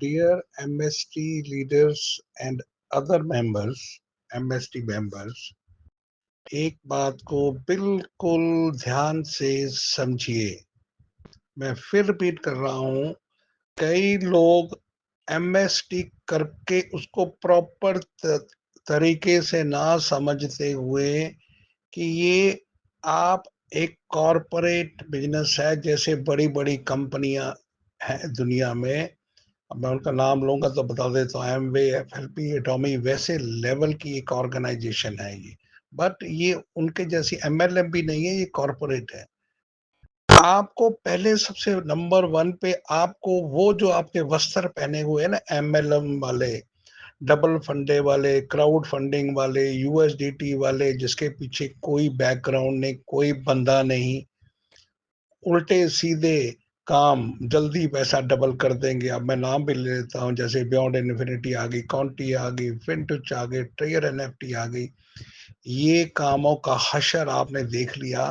Dear MST leaders and other members, MST members, एक बात को बिल्कुल ध्यान से समझिए। मैं फिर रिपीट कर रहा हूं, कई लोग एमएसटी करके उसको प्रॉपर तरीके से ना समझते हुए कि ये आप एक कॉरपोरेट बिजनेस है, जैसे बड़ी बड़ी कंपनियां हैं दुनिया में। अब मैं उनका नाम लूंगा तो बता देता हूँ, एमवे, एफएलपी, एटॉमी, वैसे लेवल की एक ऑर्गेनाइजेशन है ये। बट ये उनके जैसी एमएलएम भी नहीं है, ये कॉरपोरेट है। आपको पहले सबसे नंबर वन पे आपको वो जो आपके वस्त्र पहने हुए हैं ना, एमएलएम वाले, डबल फंडे वाले, क्राउड फंडिंग वाले, यूएसडीटी वाले, जिसके पीछे कोई बैकग्राउंड नहीं, कोई बंदा नहीं, उल्टे सीधे काम, जल्दी पैसा डबल कर देंगे। अब मैं नाम भी ले लेता हूँ, जैसे बियॉन्ड इन्फिनिटी आ गई, कॉन्टी आ गई, फिनटुच आ गई, ट्रेयर एनएफटी आ गई। ये कामों का हशर आपने देख लिया।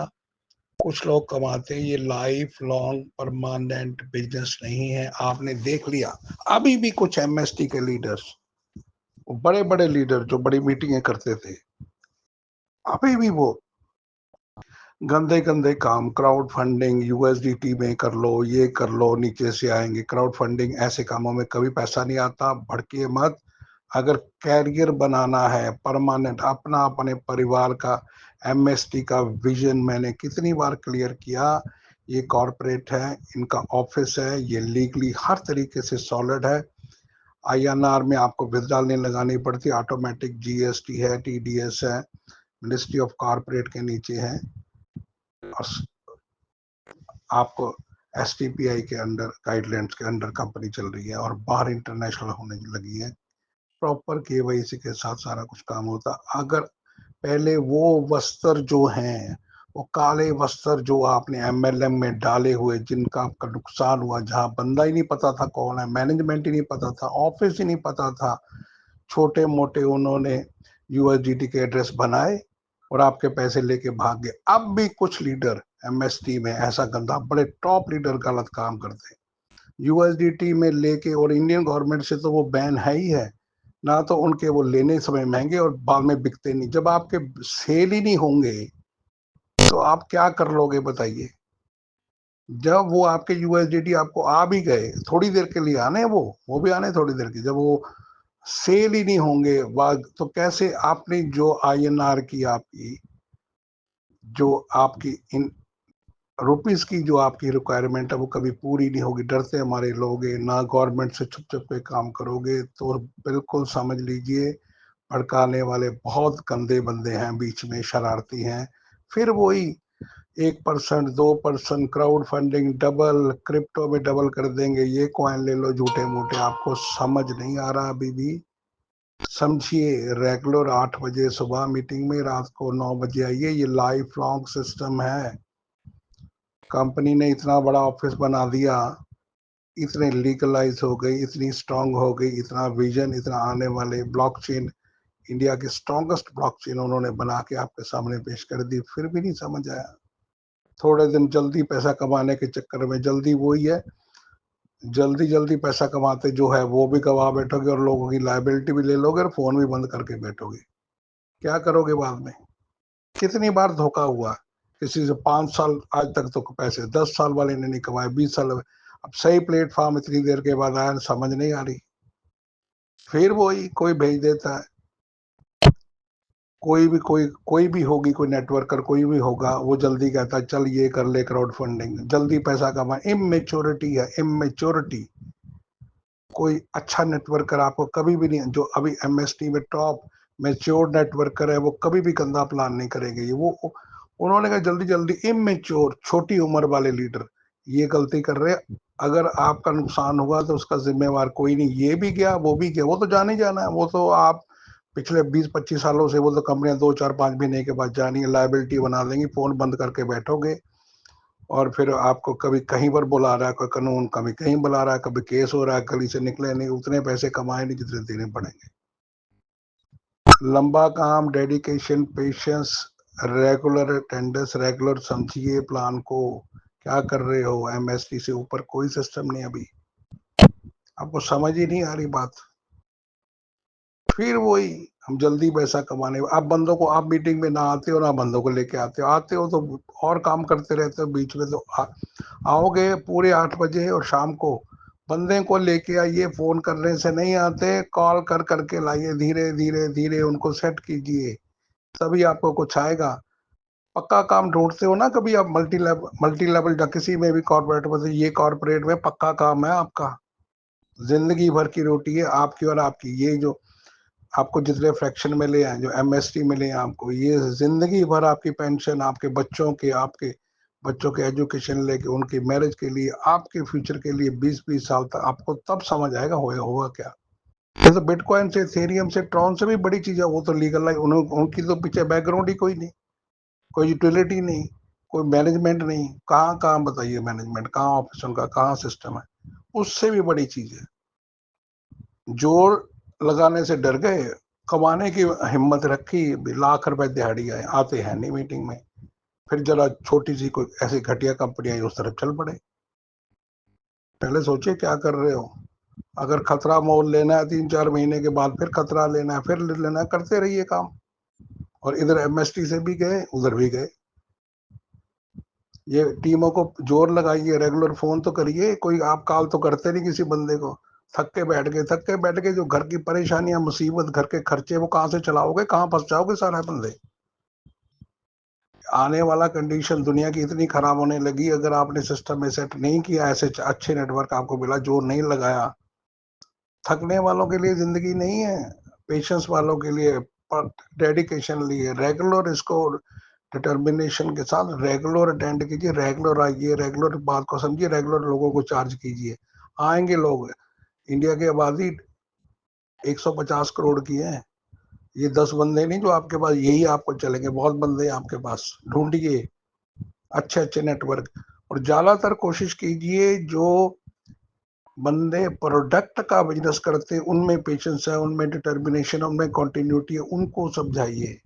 कुछ लोग कमाते हैं, ये लाइफ लॉन्ग परमानेंट बिजनेस नहीं है, आपने देख लिया। अभी भी कुछ एमएसटी के लीडर्स, बड़े बड़े लीडर जो बड़ी मीटिंगें करते थे, अभी भी वो गंदे गंदे काम, क्राउड फंडिंग, यूएसडीटी में कर लो, ये कर लो, नीचे से आएंगे। क्राउड फंडिंग ऐसे कामों में कभी पैसा नहीं आता, भड़किए मत। अगर कैरियर बनाना है परमानेंट अपना, अपने परिवार का, एमएसटी का विजन मैंने कितनी बार क्लियर किया। ये कॉरपोरेट है, इनका ऑफिस है, ये लीगली हर तरीके से सॉलिड है। आईएनआर में आपको विथड्रॉल नहीं लगानी पड़ती, ऑटोमेटिक जीएसटी है, टीडीएस है, मिनिस्ट्री ऑफ कॉरपोरेट के नीचे है, और आपको एसटीपीआई के अंडर, गाइडलाइंस के अंडर कंपनी चल रही है और बाहर इंटरनेशनल होने लगी है। प्रॉपर केवाईसी के साथ सारा कुछ काम होता। अगर पहले वो वस्त्र जो हैं, वो काले वस्त्र जो आपने एमएलएम में डाले हुए, जिनका आपका नुकसान हुआ, जहां बंदा ही नहीं पता था कौन है, मैनेजमेंट ही नहीं पता था, ऑफिस ही नहीं पता था, छोटे मोटे उन्होंने यूएसडीटी के एड्रेस बनाए और आपके पैसे लेके भाग गए। अब भी कुछ लीडर एमएसटी में ऐसा गंदा, बड़े टॉप लीडर गलत काम करते हैं यूएसडीटी में लेके, और इंडियन गवर्नमेंट से तो वो बैन है ही है ना। तो उनके वो लेने समय महंगे और बाद में बिकते नहीं। जब आपके सेल ही नहीं होंगे तो आप क्या कर लोगे बताइए। जब वो आपके यूएसडीटी आपको आ भी गए, थोड़ी देर के लिए आने, वो भी आने थोड़ी देर की, जब वो सेल ही नहीं होंगे बाद, तो कैसे आपने जो आईएनआर की आपकी, जो आपकी इन रुपीस की जो आपकी रिक्वायरमेंट है, वो कभी पूरी नहीं होगी। डरते हमारे लोग ना, गवर्नमेंट से छुप छुप के काम करोगे तो बिल्कुल समझ लीजिए भड़काने वाले बहुत गंदे बंदे हैं, बीच में शरारती हैं। फिर वही 1%, 2% क्राउड फंडिंग, डबल क्रिप्टो में डबल कर देंगे, ये कॉइन ले लो, झूठे मूठे। आपको समझ नहीं आ रहा अभी भी? समझिए, रेगुलर 8 बजे सुबह मीटिंग में, रात को 9 बजे आइए। ये लाइफ लॉन्ग सिस्टम है। कंपनी ने इतना बड़ा ऑफिस बना दिया, इतने लीगलाइज हो गई, इतनी स्ट्रांग हो गई, इतना विजन, इतना आने वाले ब्लॉकचेन, इंडिया की स्ट्रॉन्गेस्ट ब्लॉकचेन उन्होंने बना के आपके सामने पेश कर दी, फिर भी नहीं समझ आया। थोड़े दिन जल्दी पैसा कमाने के चक्कर में, जल्दी वही है, जल्दी जल्दी पैसा कमाते जो है वो भी गवा बैठोगे और लोगों की लाइबिलिटी भी ले लोगे और फोन भी बंद करके बैठोगे। क्या करोगे बाद में? कितनी बार धोखा हुआ किसी से? 5 साल आज तक तो पैसे 10 साल वाले ने नहीं कमाए, 20 साल। अब सही प्लेटफॉर्म इतनी देर के बाद आया, समझ नहीं आ रही। फिर वही कोई भेज देता है, कोई भी होगी, कोई नेटवर्कर कोई भी होगा, वो जल्दी कहता है चल ये कर ले, क्राउड फंडिंग, जल्दी पैसा कमा। इमेच्योरिटी है, इमेच्योरिटी। कोई अच्छा नेटवर्कर आपको कभी भी नहीं, जो अभी एमएसटी में टॉप मेच्योर नेटवर्कर है, वो कभी भी गंदा प्लान नहीं करेंगे। ये वो उन्होंने कहा जल्दी जल्दी, इमेच्योर, छोटी उम्र वाले लीडर ये गलती कर रहे हैं। अगर आपका नुकसान हुआ तो उसका जिम्मेवार कोई नहीं, ये भी गया वो भी गया, वो तो जाने जाना है। वो तो आप पिछले 20-25 सालों से, वो तो कंपनियां 2-4-5 महीने के बाद जानी है, लाइबिलिटी बना देंगी, फोन बंद करके बैठोगे। और फिर आपको कभी कहीं पर बुला रहा है कोई कानून, कभी कहीं बुला रहा है, कभी केस हो रहा है, गली से निकले नहीं, उतने पैसे कमाए नहीं जितने देने पड़ेंगे। लंबा काम, dedication, patience, regular attendance, regular समझिए प्लान को। क्या कर रहे हो? एमएसटी से ऊपर कोई सिस्टम नहीं अभी। आपको समझ ही नहीं आ रही बात। फिर वही, हम जल्दी पैसा कमाने, आप बंदों को, आप मीटिंग में ना आते हो ना बंदों को लेके आते हो तो और काम करते रहते हो बीच में। तो आओगे पूरे 8 बजे और शाम को बंदे को लेके आइए, फोन करने से नहीं आते, कॉल कर करके लाइए, धीरे धीरे धीरे उनको सेट कीजिए, तभी आपको कुछ आएगा। पक्का काम ढूंढते हो ना कभी आप, मल्टी लेवल या किसी में भी कॉर्पोरेट में, ये कॉर्पोरेट में पक्का काम है आपका, जिंदगी भर की रोटी है आपकी और आपकी। ये जो आपको जितने फ्रैक्शन मिले हैं, जो एमएसटी मिले हैं आपको, ये जिंदगी भर आपकी पेंशन, आपके बच्चों के, आपके बच्चों के एजुकेशन लेके, उनकी मैरिज के लिए, आपके फ्यूचर के लिए 20-20 साल तक आपको तब समझ आएगा होगा क्या। ये तो बिटकॉइन से, इथेरियम से, ट्रॉन से भी बड़ी चीज है, वो तो लीगल है, उनकी तो पीछे बैकग्राउंड ही कोई नहीं, कोई यूटिलिटी नहीं, कोई मैनेजमेंट नहीं। कहाँ कहाँ बताइए मैनेजमेंट, कहाँ ऑफिस उनका, कहाँ सिस्टम है। उससे भी बड़ी चीज है, जोर लगाने से डर गए, कमाने की हिम्मत रखी, लाख रुपए दिहाड़ी आए, आते हैं नहीं मीटिंग में। फिर जरा छोटी सी कोई ऐसी घटिया कंपनी आई, उस तरफ चल पड़े। पहले सोचिए क्या कर रहे हो। अगर खतरा मोल लेना है 3-4 महीने के बाद, फिर खतरा लेना है, फिर लेना है, करते रहिए काम। और इधर एमएसटी से भी गए, उधर भी गए। ये टीमों को जोर लगाइए, रेगुलर फोन तो करिए, कोई आप कॉल तो करते नहीं किसी बंदे को। थक के बैठ गए, जो घर की परेशानियां, मुसीबत, घर के खर्चे, वो कहाँ से चलाओगे, कहाँ फंस जाओगे सारे बंदे। आने वाला कंडीशन दुनिया की इतनी खराब होने लगी, अगर आपने सिस्टम में सेट नहीं किया, ऐसे अच्छे नेटवर्क आपको मिला, जोर नहीं लगाया। थकने वालों के लिए जिंदगी नहीं है, पेशेंस वालों के लिए, डेडिकेशन लिए, रेगुलर इसको डिटर्मिनेशन के साथ रेगुलर अटेंड कीजिए, रेगुलर आइए, रेगुलर बात को समझिए, रेगुलर लोगों को चार्ज कीजिए। आएंगे लोग। इंडिया की आबादी 150 करोड़ की है। ये 10 बंदे नहीं जो आपके पास, यही आपको चलेंगे, बहुत बंदे हैं आपके पास। ढूंढिए अच्छे अच्छे नेटवर्क, और ज्यादातर कोशिश कीजिए जो बंदे प्रोडक्ट का बिजनेस करते हैं, उनमें पेशेंस है, उनमें डिटर्मिनेशन, उनमें कंटिन्यूटी है, उनको समझाइए।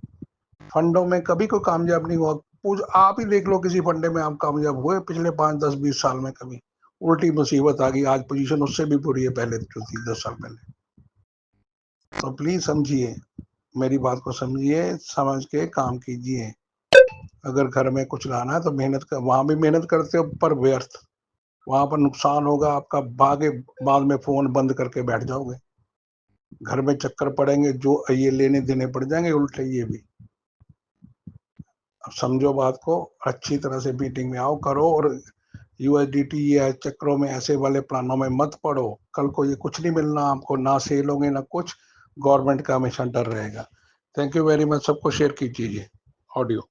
फंडों में कभी कोई कामयाब नहीं हुआ, पूछ आप ही देख लो, किसी फंडे में आप कामयाब हुए पिछले 5-10-20 साल में? कभी उल्टी मुसीबत आ गई, आज पोजीशन उससे भी बुरी है पहले जो थी 10 साल पहले। तो प्लीज समझिए, मेरी बात को समझिए, समझ के काम कीजिए। अगर घर में कुछ लाना है तो मेहनत कर, वहां भी मेहनत करते हो पर व्यर्थ, वहां पर नुकसान होगा आपका, भागे बाद में फोन बंद करके बैठ जाओगे, घर में चक्कर पड़ेंगे, जो ये लेने देने पड़ जाएंगे उल्टे ये भी। अब समझो बात को, अच्छी तरह से मीटिंग में आओ, करो, और यूएसडीटी या चक्रों में, ऐसे वाले प्लानों में मत पड़ो। कल को ये कुछ नहीं मिलना आपको, ना सेल होंगे ना कुछ, गवर्नमेंट का हमेशा डर रहेगा। थैंक यू वेरी मच, सबको शेयर कीजिए ऑडियो।